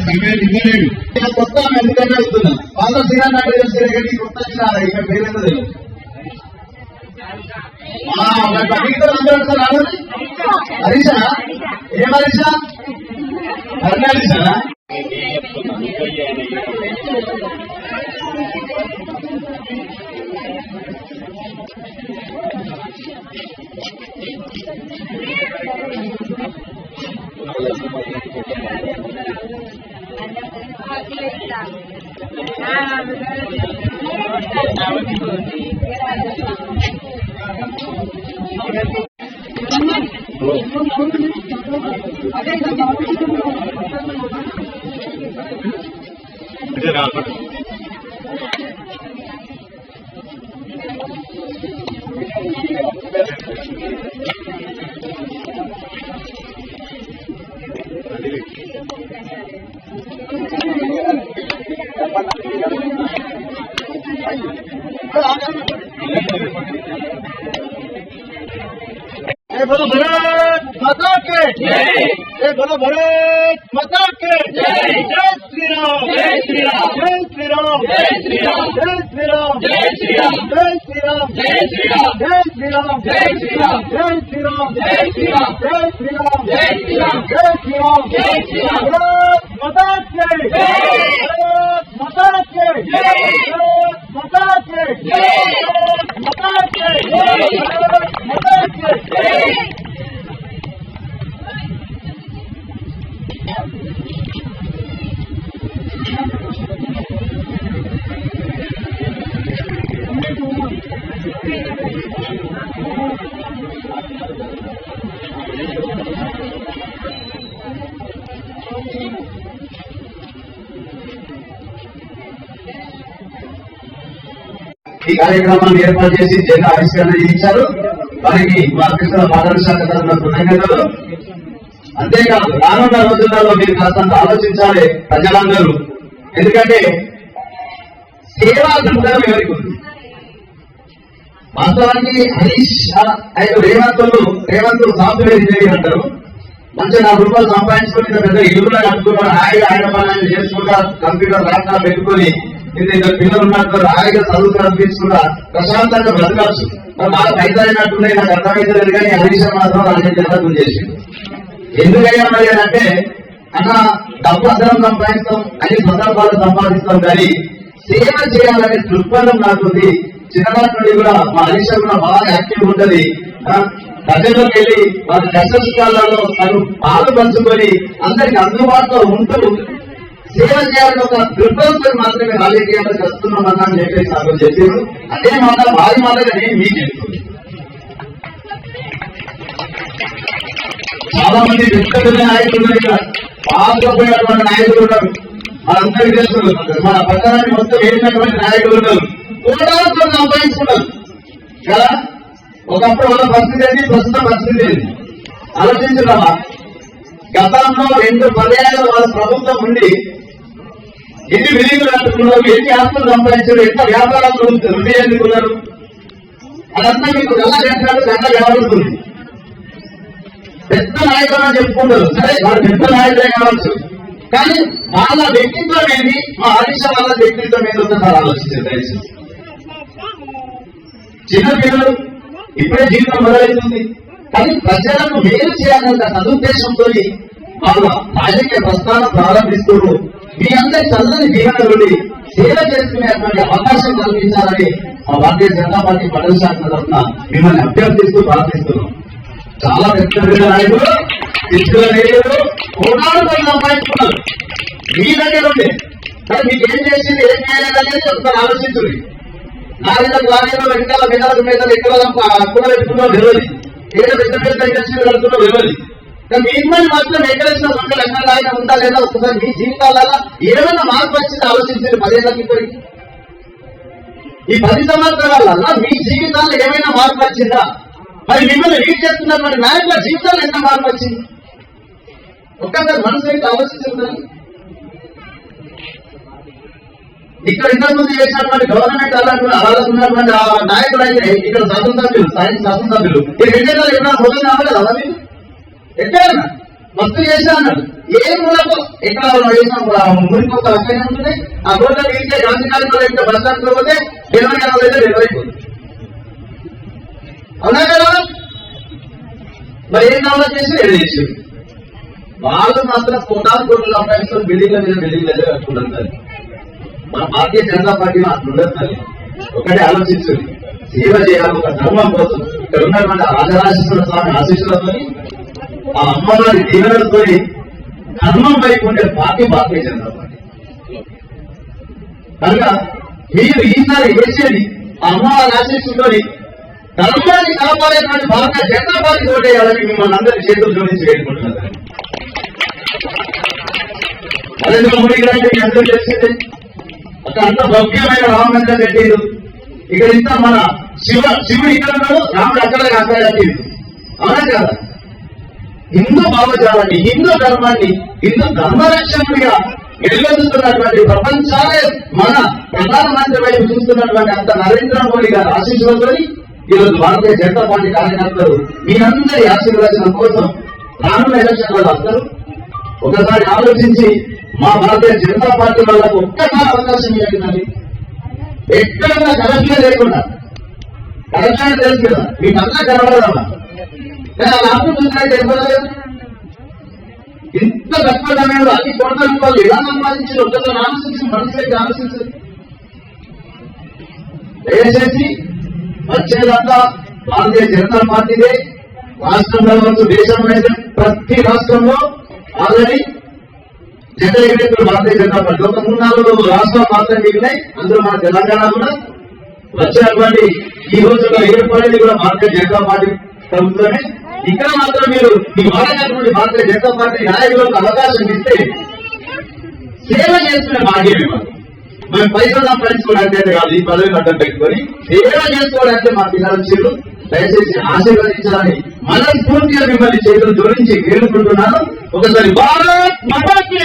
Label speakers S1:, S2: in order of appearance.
S1: సమయం ఇవ్వలేడు. కొత్త ఎందుకంటే అవుతున్నా పాత శ్రీరామ్ కొత్త ఇక్కడ పేరు హరీషా ఏం హరీషా హరీషా बोलो भारत माता के जय। बोलो भारत माता के जय। जय श्री राम जय श्री राम जय श्री राम जय श्री राम जय श्री राम जय श्री राम जय श्री राम जय श्री राम जय श्री राम जय श्री राम जय श्री राम जय श्री राम जय श्री राम जय श्री राम जय श्री राम जय श्री राम भारत माता के जय। भारत माता के जय। भारत माता के जय। माता के जय। भारत माता के जय। ఈ కార్యక్రమాన్ని ఏర్పాటు చేసి జెండా ఆవిష్కరణ చేయించారు. వారికి వారికి మానవ శాఖ తరఫున కృతజ్ఞతలు. అంతేకాదు రానున్న రోజులలో మీరు కాస్తంత ఆలోచించాలి ప్రజలందరూ. ఎందుకంటే సేవా దృక్పథం ఎవరికి ఉంది? వాస్తవానికి హరీష్ రేవంత్ సాఫ్ట్వేర్ ఇంజనీర్ అంటారు. మంచిగా 4 రూపాయలు సంపాదించుకుని పెద్ద ఇల్లులో కట్టుకున్నాడు. హాయిగా ఆయన పని చేసుకుంటా కంప్యూటర్ ల్యాప్టాప్ పెట్టుకుని ఇద్దరు పిల్లలు ఉన్నట్టు హాయిగా చదువుకోవడం తీసుకున్నా ప్రశాంతంగా బ్రతకచ్చు. మరి బాగా పైసలు అయినట్టున్నాయి, నాకు అర్థమైతలేదు. కానీ హరీష్ మాత్రం అన్ని జగత్తు చేసి ఎందుకయ్యా మరి అంటే అన్న డబ్బు అందరం సంపాదిస్తాం, అన్ని సందర్భాలు సంపాదిస్తాం, కానీ సేవ చేయాలనే దృక్పథం నాకుంది. చిన్ననాటి నుండి కూడా మా హరీష్ కూడా బాగా యాక్టివ్ ఉంటది. ప్రజల్లోకి వెళ్ళి వారి కష్టసుఖాలలో తను పాలు పంచుకొని అందరికి అందుబాటులో ఉంటూ సేవ చేయాలని ఒక దృక్పథంతో మాత్రమే రాజకీయాలకు వస్తున్నామని చెప్పేసి నాకు చెప్పారు. అదే మాట వారి మాటగా నేను మీకు చెప్తుంది. చాలా మంది వ్యక్తిగత నాయకులు ఉన్నారు, ఇక్కడ పాల్గొపోయినటువంటి నాయకులు ఉన్నారు. మనందరికీ తెలుసు మన పట్టణాన్ని మొత్తం వేసినటువంటి నాయకులు ఉన్నారు. కోటాలతో సంపాదించుకున్నారు కదా. ఒకప్పుడు వాళ్ళ పరిస్థితి ఏంటి, ప్రస్తుతం పరిస్థితి ఏంటి ఆలోచించున్నామా? గతంలో 2 పర్యాయాలు వాళ్ళ ప్రభుత్వం ఉండి ఎన్ని బిల్డింగ్లు కట్టుకున్నారు, ఎన్ని ఆస్తులు సంపాదించారు, ఎంత వ్యాపారాలు వృద్ధి చెందుకున్నారు, అదంతా మీకు ఎలా చేస్తాడు ఎలా వ్యవహరిస్తుంది. పెద్ద నాయకులు అని చెప్పుకుంటారు. సరే వాడు పెద్ద నాయకులే కావచ్చు, కానీ వాళ్ళ వ్యక్తిత్వం ఏంటి, మా హరీష్ వాళ్ళ వ్యక్తిత్వం ఏంటి ఒకసారి ఆలోచించారు. దయచేసి చిన్నపిల్లలు ఇప్పుడే జీవితం మొదలవుతుంది, కానీ ప్రజలకు మేలు చేయాలన్న సదుద్దేశంతో వాళ్ళ రాజకీయ ప్రస్థానం ప్రారంభిస్తూ మీ అందరి చల్లని దీవెన నుండి సేవ చేసుకునేటువంటి అవకాశం కల్పించాలని మా భారతీయ జనతా పార్టీ మండల శాఖ తరఫున మిమ్మల్ని అభ్యర్థిస్తూ ప్రార్థిస్తున్నాం. చాలా పెద్ద నాయకులు తీసుకున్నారు, కోటాలు సంపాదించుకున్నారు మీ దగ్గర ఉండే. కానీ మీకు ఏం చేసింది, ఏం చేయాలనేది ఒకసారి ఆలోచించుంది. నాలుగు వాణిలో వెనకాల మెదలకు మీద ఎక్కడ కూడా పెట్టుకున్నావు తెలియదు, ఏదో పెద్ద పెద్ద ఇండస్ట్రీలు కడుతున్నావు తెలియదు. కానీ మిమ్మల్ని మాత్రం ఎక్కడేసిన మండలి ఎక్కడ ఆయన ఉందా లేదా ఒకసారి మీ జీవితాలలో ఏమైనా మార్పు వచ్చింది ఆలోచించారు. 10 ఏళ్ళకి ఇప్పటికి ఈ 10 సంవత్సరాలలో మీ జీవితాల్లో ఏమైనా మార్పు వచ్చిందా? మరి మిమ్మల్ని లీడ్ చేస్తున్నటువంటి నాయకుల జీవితాల్లో ఎంత మార్పు వచ్చింది? ఒక్కసారి మనసు అయితే ఆలోచించుతున్నారు. ఇక్కడ ఇంతకుముందు చేసినటువంటి గవర్నమెంట్ అలాంటి నాయకులు అయితే ఇక్కడ శాసనసభ్యులు ఈ 2 ఏళ్ళు ఎక్కడ మొదలు కావాలి కదా మీరు ఎక్కడైనా మస్తు చేశా అన్నాడు. ఏ మూలకు ఎక్కడ మురికొక అక్కడే ఉంటుంది. ఆ రోడ్ల వెళ్తే గాంధీనగర్ వెళ్తే బస్ స్టాండ్ లో పోతే 20 అయితే డెలివరీ. అవునా కదా? మరి ఏం కావాలో చేసి ఏది చేసి వాళ్ళు మాత్రం కోటాలు సంపాదించుకొని బిల్డింగ్ల మీద బిల్డింగ్ కట్టుకుంటారు. మన భారతీయ జనతా పార్టీలో అట్లుండదు. ఒకటే ఆలోచించుంది, సేవ చేయాలి ఒక ధర్మం కోసం. ఇక్కడ ఉన్నటువంటి రాజరాజేశ్వర స్వామి ఆశీస్సులతో ఆ అమ్మవారి దీవెనలతో ధర్మం వైపు ఉండే పార్టీ భారతీయ జనతా పార్టీ. కనుక మీరు ఈసారి వేసేది ఆ అమ్మవారి ఆశీస్సులతో ధర్మాన్ని కాపాడేటువంటి భారతీయ జనతా పార్టీ ఓటేయాలని మిమ్మల్ని అందరి చేతులు జోడించి వేడుకుంటున్నారు. నరేంద్ర మోడీ గారి అందరూ తెలిసిందే, అక్కడ అంత భవ్యమైన రామ మందిరం కట్టిండు. ఇక్కడ ఇంత మన శివుడు ఇక్కడ ఉన్నాడు, రాముడు అక్కడ కట్టిండు. అవునా కదా? హిందూ భావజాలాన్ని, హిందూ ధర్మాన్ని, హిందూ ధర్మరక్షకుడిగా వెలుగొందుతున్నటువంటి ప్రపంచాలే మన ప్రధానమంత్రి వైపు చూస్తున్నటువంటి అంత నరేంద్ర మోడీ గారి ఆశీస్సులతో ఈరోజు భారతీయ జనతా పార్టీ కార్యకర్తలు మీరందరి ఆశీర్వచనం కోసం రానున్న ఎలక్షన్లో వస్తారు. ఒకసారి ఆలోచించి మా భారతీయ జనతా పార్టీ వాళ్ళకు ఒక్కసారి అవకాశం ఇవ్వండి. ఎక్కడన్నా కరప్షన్ లేకుండా, కరప్షన్ తెలుసు కదా, మీకంతా కనబడదమ్మా. కానీ అలా ఆలోచించినట్టు ఇవ్వలేదు. ఇంత తక్కువ సమయంలో అతి కోట్ల రూపాయలు ఎలా సంపాదించారు ఒక్కసారి ఆలోచించి మనసు పెట్టి ఆలోచించారు. దయచేసి వచ్చేదంతా భారతీయ జనతా పార్టీదే. రాష్ట్రంలో వరకు దేశంలో ప్రతి రాష్ట్రంలో ఆల్రెడీ జెండా ఎగరేస్తున్న భారతీయ జనతా పార్టీ. ఒక 3-4 రాష్ట్రాలు మాత్రం మిగిలినాయి, అందులో మన తెలంగాణ కూడా. వచ్చినటువంటి ఈ రోజుల్లో ఏర్పడేది కూడా భారతీయ జనతా పార్టీ ప్రభుత్వమే. ఇక్కడ మాత్రం మీరు మీ వాడనటువంటి భారతీయ జనతా పార్టీ నాయకులకు అవకాశం ఇస్తే సేవ చేసుకునే భాగ్యం ఇవ్వాలి. మేము పైసలు సంపాదించుకోవడానికి కాదు, ఈ పదవి అడ్డం పెట్టుకొని సేవ చేసుకోవడానికి మా పిల్లలు వచ్చారు. దయచేసి ఆశీర్వదించాలని మనస్ఫూర్తిగా మిమ్మల్ని చేతులు జోడించి వేడుకుంటున్నాను. ఒకసారి భారత్ మాతాకి